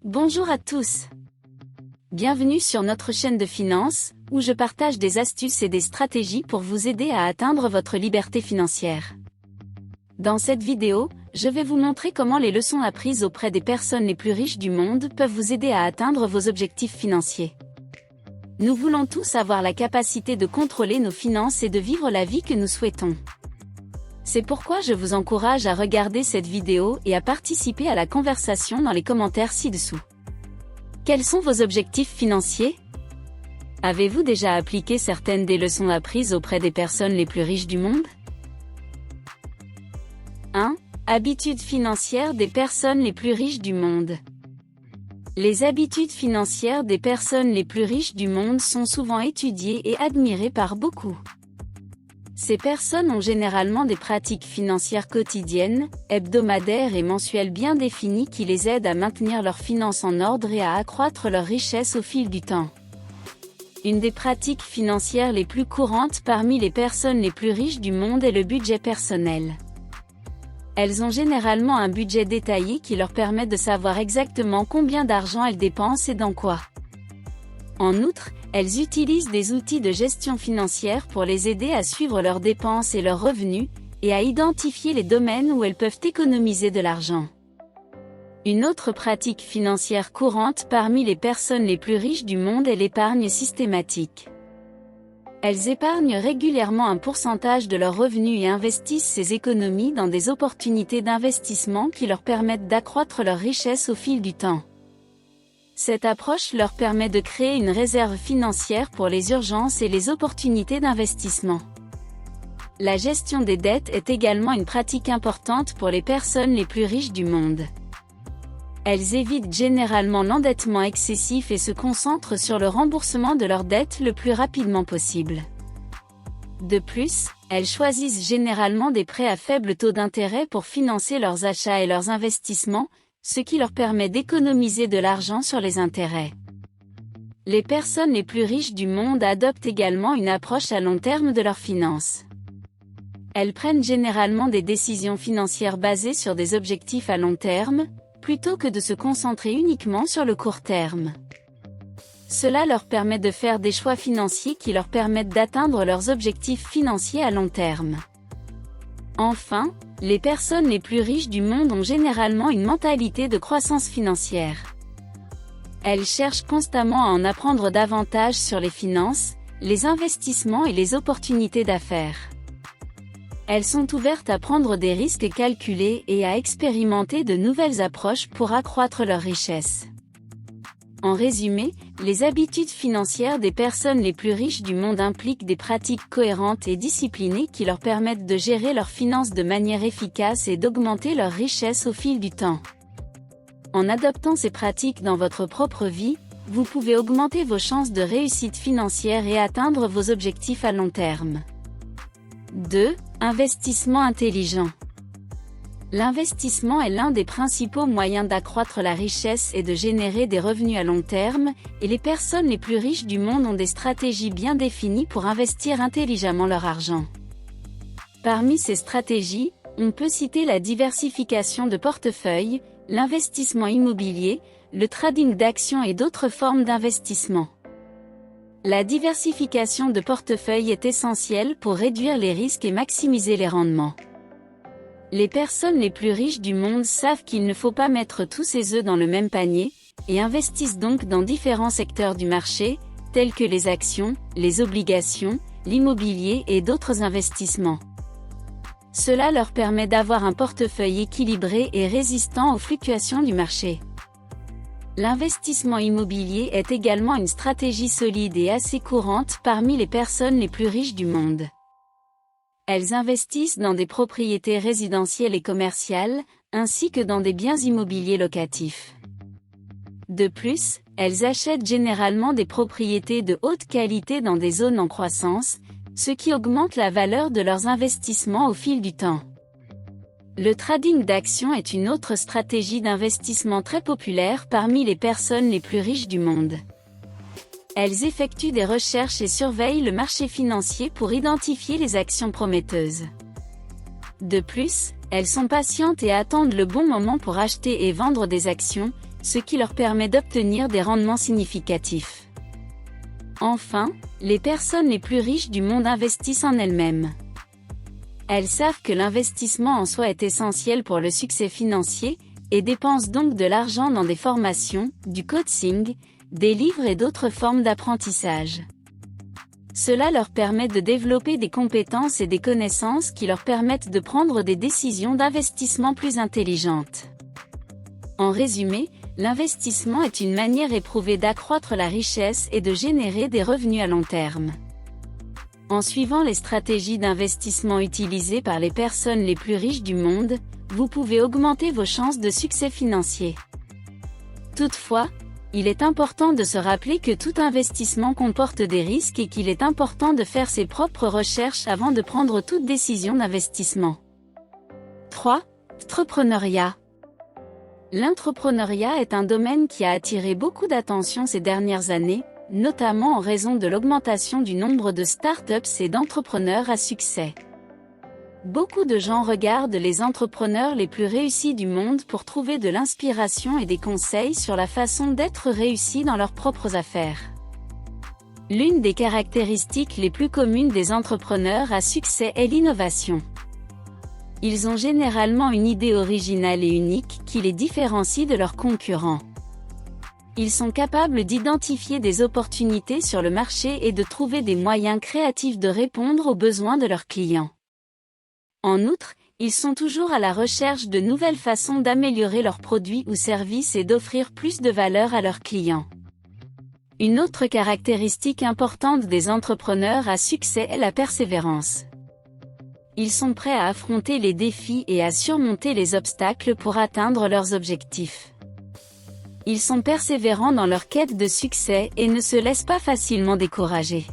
Bonjour à tous. Bienvenue sur notre chaîne de finance, où je partage des astuces et des stratégies pour vous aider à atteindre votre liberté financière. Dans cette vidéo, je vais vous montrer comment les leçons apprises auprès des personnes les plus riches du monde peuvent vous aider à atteindre vos objectifs financiers. Nous voulons tous avoir la capacité de contrôler nos finances et de vivre la vie que nous souhaitons. C'est pourquoi je vous encourage à regarder cette vidéo et à participer à la conversation dans les commentaires ci-dessous. Quels sont vos objectifs financiers? Avez-vous déjà appliqué certaines des leçons apprises auprès des personnes les plus riches du monde? 1. Habitudes financières des personnes les plus riches du monde. Les habitudes financières des personnes les plus riches du monde sont souvent étudiées et admirées par beaucoup. Ces personnes ont généralement des pratiques financières quotidiennes, hebdomadaires et mensuelles bien définies qui les aident à maintenir leurs finances en ordre et à accroître leur richesse au fil du temps. Une des pratiques financières les plus courantes parmi les personnes les plus riches du monde est le budget personnel. Elles ont généralement un budget détaillé qui leur permet de savoir exactement combien d'argent elles dépensent et dans quoi. En outre, elles utilisent des outils de gestion financière pour les aider à suivre leurs dépenses et leurs revenus, et à identifier les domaines où elles peuvent économiser de l'argent. Une autre pratique financière courante parmi les personnes les plus riches du monde est l'épargne systématique. Elles épargnent régulièrement un pourcentage de leurs revenus et investissent ces économies dans des opportunités d'investissement qui leur permettent d'accroître leur richesse au fil du temps. Cette approche leur permet de créer une réserve financière pour les urgences et les opportunités d'investissement. La gestion des dettes est également une pratique importante pour les personnes les plus riches du monde. Elles évitent généralement l'endettement excessif et se concentrent sur le remboursement de leurs dettes le plus rapidement possible. De plus, elles choisissent généralement des prêts à faible taux d'intérêt pour financer leurs achats et leurs investissements, ce qui leur permet d'économiser de l'argent sur les intérêts. Les personnes les plus riches du monde adoptent également une approche à long terme de leurs finances. Elles prennent généralement des décisions financières basées sur des objectifs à long terme, plutôt que de se concentrer uniquement sur le court terme. Cela leur permet de faire des choix financiers qui leur permettent d'atteindre leurs objectifs financiers à long terme. Enfin, les personnes les plus riches du monde ont généralement une mentalité de croissance financière. Elles cherchent constamment à en apprendre davantage sur les finances, les investissements et les opportunités d'affaires. Elles sont ouvertes à prendre des risques calculés et à expérimenter de nouvelles approches pour accroître leur richesse. En résumé, les habitudes financières des personnes les plus riches du monde impliquent des pratiques cohérentes et disciplinées qui leur permettent de gérer leurs finances de manière efficace et d'augmenter leur richesse au fil du temps. En adoptant ces pratiques dans votre propre vie, vous pouvez augmenter vos chances de réussite financière et atteindre vos objectifs à long terme. 2. Investissement intelligent. L'investissement est l'un des principaux moyens d'accroître la richesse et de générer des revenus à long terme, et les personnes les plus riches du monde ont des stratégies bien définies pour investir intelligemment leur argent. Parmi ces stratégies, on peut citer la diversification de portefeuille, l'investissement immobilier, le trading d'actions et d'autres formes d'investissement. La diversification de portefeuille est essentielle pour réduire les risques et maximiser les rendements. Les personnes les plus riches du monde savent qu'il ne faut pas mettre tous ses œufs dans le même panier, et investissent donc dans différents secteurs du marché, tels que les actions, les obligations, l'immobilier et d'autres investissements. Cela leur permet d'avoir un portefeuille équilibré et résistant aux fluctuations du marché. L'investissement immobilier est également une stratégie solide et assez courante parmi les personnes les plus riches du monde. Elles investissent dans des propriétés résidentielles et commerciales, ainsi que dans des biens immobiliers locatifs. De plus, elles achètent généralement des propriétés de haute qualité dans des zones en croissance, ce qui augmente la valeur de leurs investissements au fil du temps. Le trading d'actions est une autre stratégie d'investissement très populaire parmi les personnes les plus riches du monde. Elles effectuent des recherches et surveillent le marché financier pour identifier les actions prometteuses. De plus, elles sont patientes et attendent le bon moment pour acheter et vendre des actions, ce qui leur permet d'obtenir des rendements significatifs. Enfin, les personnes les plus riches du monde investissent en elles-mêmes. Elles savent que l'investissement en soi est essentiel pour le succès financier, et dépensent donc de l'argent dans des formations, du coaching, des livres et d'autres formes d'apprentissage. Cela leur permet de développer des compétences et des connaissances qui leur permettent de prendre des décisions d'investissement plus intelligentes. En résumé, l'investissement est une manière éprouvée d'accroître la richesse et de générer des revenus à long terme. En suivant les stratégies d'investissement utilisées par les personnes les plus riches du monde, vous pouvez augmenter vos chances de succès financier. Toutefois, il est important de se rappeler que tout investissement comporte des risques et qu'il est important de faire ses propres recherches avant de prendre toute décision d'investissement. 3. Entrepreneuriat. L'entrepreneuriat est un domaine qui a attiré beaucoup d'attention ces dernières années, notamment en raison de l'augmentation du nombre de startups et d'entrepreneurs à succès. Beaucoup de gens regardent les entrepreneurs les plus réussis du monde pour trouver de l'inspiration et des conseils sur la façon d'être réussis dans leurs propres affaires. L'une des caractéristiques les plus communes des entrepreneurs à succès est l'innovation. Ils ont généralement une idée originale et unique qui les différencie de leurs concurrents. Ils sont capables d'identifier des opportunités sur le marché et de trouver des moyens créatifs de répondre aux besoins de leurs clients. En outre, ils sont toujours à la recherche de nouvelles façons d'améliorer leurs produits ou services et d'offrir plus de valeur à leurs clients. Une autre caractéristique importante des entrepreneurs à succès est la persévérance. Ils sont prêts à affronter les défis et à surmonter les obstacles pour atteindre leurs objectifs. Ils sont persévérants dans leur quête de succès et ne se laissent pas facilement décourager.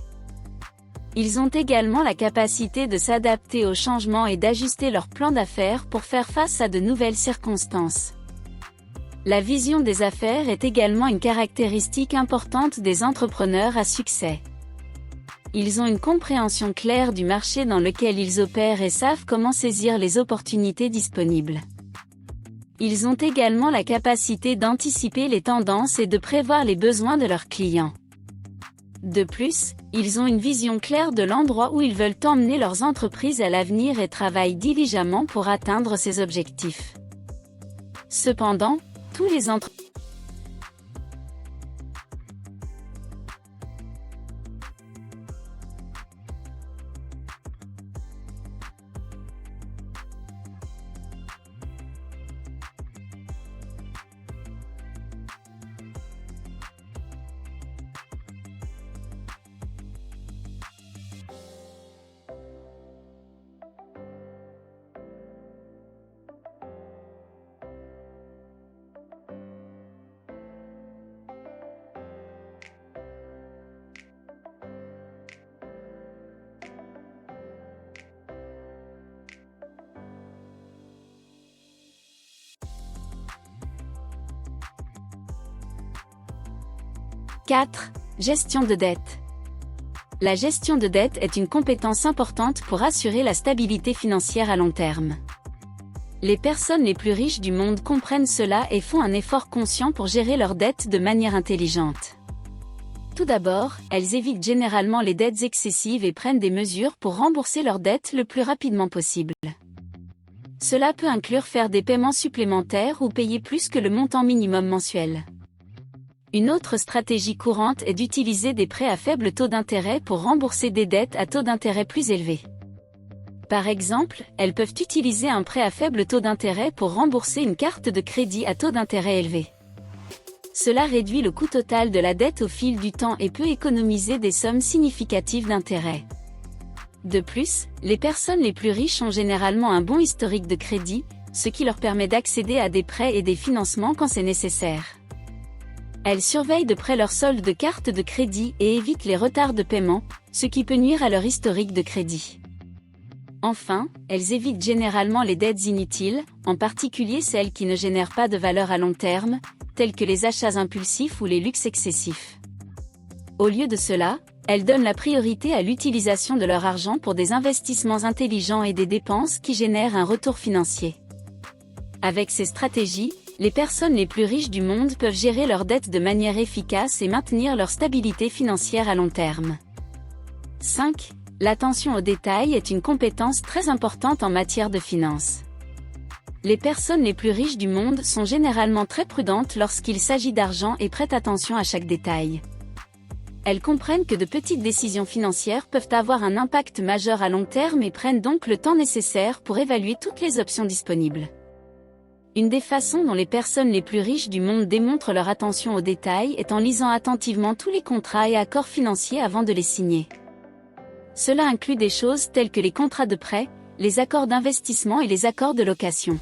Ils ont également la capacité de s'adapter aux changements et d'ajuster leur plan d'affaires pour faire face à de nouvelles circonstances. La vision des affaires est également une caractéristique importante des entrepreneurs à succès. Ils ont une compréhension claire du marché dans lequel ils opèrent et savent comment saisir les opportunités disponibles. Ils ont également la capacité d'anticiper les tendances et de prévoir les besoins de leurs clients. De plus, ils ont une vision claire de l'endroit où ils veulent emmener leurs entreprises à l'avenir et travaillent diligemment pour atteindre ces objectifs. Cependant, tous les entrepreneurs « 4. Gestion de dette. La gestion de dette est une compétence importante pour assurer la stabilité financière à long terme. Les personnes les plus riches du monde comprennent cela et font un effort conscient pour gérer leurs dettes de manière intelligente. Tout d'abord, elles évitent généralement les dettes excessives et prennent des mesures pour rembourser leurs dettes le plus rapidement possible. Cela peut inclure faire des paiements supplémentaires ou payer plus que le montant minimum mensuel. Une autre stratégie courante est d'utiliser des prêts à faible taux d'intérêt pour rembourser des dettes à taux d'intérêt plus élevés. Par exemple, elles peuvent utiliser un prêt à faible taux d'intérêt pour rembourser une carte de crédit à taux d'intérêt élevé. Cela réduit le coût total de la dette au fil du temps et peut économiser des sommes significatives d'intérêt. De plus, les personnes les plus riches ont généralement un bon historique de crédit, ce qui leur permet d'accéder à des prêts et des financements quand c'est nécessaire. Elles surveillent de près leur solde de carte de crédit et évitent les retards de paiement, ce qui peut nuire à leur historique de crédit. Enfin, elles évitent généralement les dettes inutiles, en particulier celles qui ne génèrent pas de valeur à long terme, telles que les achats impulsifs ou les luxes excessifs. Au lieu de cela, elles donnent la priorité à l'utilisation de leur argent pour des investissements intelligents et des dépenses qui génèrent un retour financier. Avec ces stratégies, les personnes les plus riches du monde peuvent gérer leurs dettes de manière efficace et maintenir leur stabilité financière à long terme. 5. L'attention aux détails est une compétence très importante en matière de finances. Les personnes les plus riches du monde sont généralement très prudentes lorsqu'il s'agit d'argent et prêtent attention à chaque détail. Elles comprennent que de petites décisions financières peuvent avoir un impact majeur à long terme et prennent donc le temps nécessaire pour évaluer toutes les options disponibles. Une des façons dont les personnes les plus riches du monde démontrent leur attention aux détails est en lisant attentivement tous les contrats et accords financiers avant de les signer. Cela inclut des choses telles que les contrats de prêt, les accords d'investissement et les accords de location.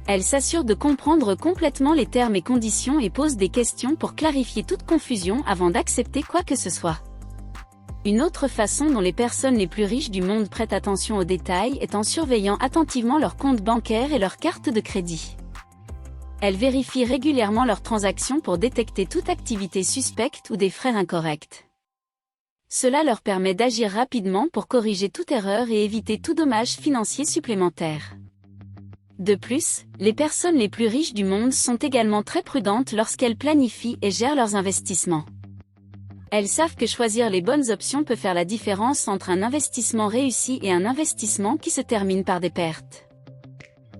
Elles s'assurent de comprendre complètement les termes et conditions et posent des questions pour clarifier toute confusion avant d'accepter quoi que ce soit. Une autre façon dont les personnes les plus riches du monde prêtent attention aux détails est en surveillant attentivement leurs comptes bancaires et leurs cartes de crédit. Elles vérifient régulièrement leurs transactions pour détecter toute activité suspecte ou des frais incorrects. Cela leur permet d'agir rapidement pour corriger toute erreur et éviter tout dommage financier supplémentaire. De plus, les personnes les plus riches du monde sont également très prudentes lorsqu'elles planifient et gèrent leurs investissements. Elles savent que choisir les bonnes options peut faire la différence entre un investissement réussi et un investissement qui se termine par des pertes.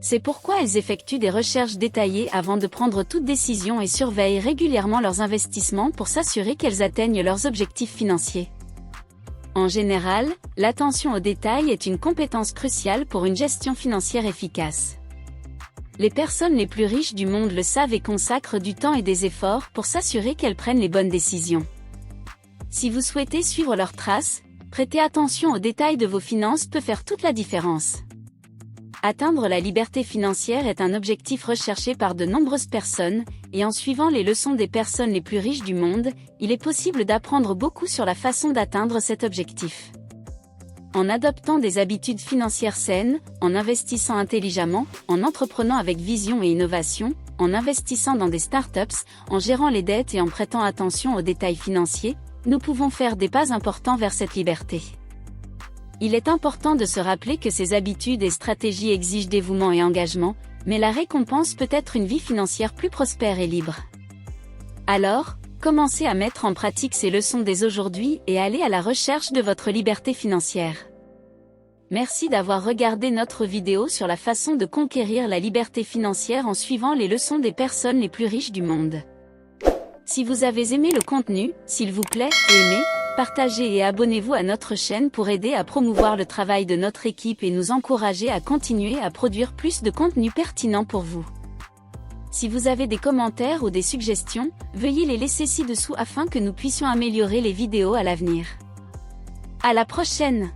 C'est pourquoi elles effectuent des recherches détaillées avant de prendre toute décision et surveillent régulièrement leurs investissements pour s'assurer qu'elles atteignent leurs objectifs financiers. En général, l'attention aux détails est une compétence cruciale pour une gestion financière efficace. Les personnes les plus riches du monde le savent et consacrent du temps et des efforts pour s'assurer qu'elles prennent les bonnes décisions. Si vous souhaitez suivre leurs traces, prêter attention aux détails de vos finances peut faire toute la différence. Atteindre la liberté financière est un objectif recherché par de nombreuses personnes, et en suivant les leçons des personnes les plus riches du monde, il est possible d'apprendre beaucoup sur la façon d'atteindre cet objectif. En adoptant des habitudes financières saines, en investissant intelligemment, en entreprenant avec vision et innovation, en investissant dans des startups, en gérant les dettes et en prêtant attention aux détails financiers, nous pouvons faire des pas importants vers cette liberté. Il est important de se rappeler que ces habitudes et stratégies exigent dévouement et engagement, mais la récompense peut être une vie financière plus prospère et libre. Alors, commencez à mettre en pratique ces leçons dès aujourd'hui et allez à la recherche de votre liberté financière. Merci d'avoir regardé notre vidéo sur la façon de conquérir la liberté financière en suivant les leçons des personnes les plus riches du monde. Si vous avez aimé le contenu, s'il vous plaît, aimez, partagez et abonnez-vous à notre chaîne pour aider à promouvoir le travail de notre équipe et nous encourager à continuer à produire plus de contenu pertinent pour vous. Si vous avez des commentaires ou des suggestions, veuillez les laisser ci-dessous afin que nous puissions améliorer les vidéos à l'avenir. À la prochaine!